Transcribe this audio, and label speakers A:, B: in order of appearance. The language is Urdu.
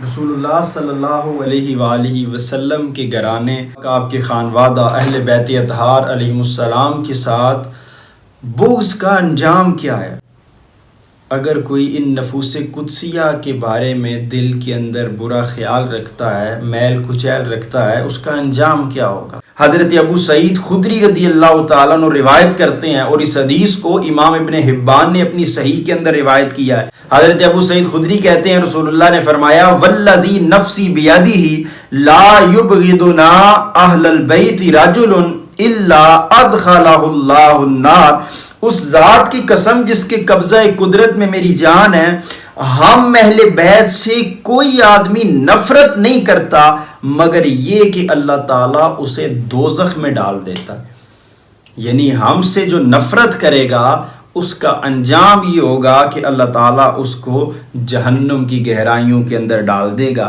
A: رسول اللہ صلی اللہ علیہ وآلہ وسلم کے گھرانے، آپ کے خانوادہ اہل بیت اطہار علیہ السلام کے ساتھ بغض کا انجام کیا ہے؟ اگر کوئی ان نفوس قدسیہ کے بارے میں دل کے اندر برا خیال رکھتا ہے، میل کچیل رکھتا ہے، اس کا انجام کیا ہوگا؟ حضرت ابو سعید خدری رضی اللہ تعالیٰ عنہ روایت کرتے ہیں، اور اس حدیث کو امام ابن حبان نے اپنی صحیح کے اندر روایت کیا ہے۔ حضرت ابو سعید خدری کہتے ہیں رسول اللہ نے فرمایا والذی نفسی بیدہ لا یبغضنا اہل البیت رجل الا ادخلہ اللہ النار، اس ذات کی قسم جس کے قبضہ قدرت میں میری جان ہے، ہم اہل بیت سے کوئی آدمی نفرت نہیں کرتا مگر یہ کہ اللہ تعالیٰ اسے دوزخ میں ڈال دیتا ہے۔ یعنی ہم سے جو نفرت کرے گا اس کا انجام یہ ہوگا کہ اللہ تعالیٰ اس کو جہنم کی گہرائیوں کے اندر ڈال دے گا۔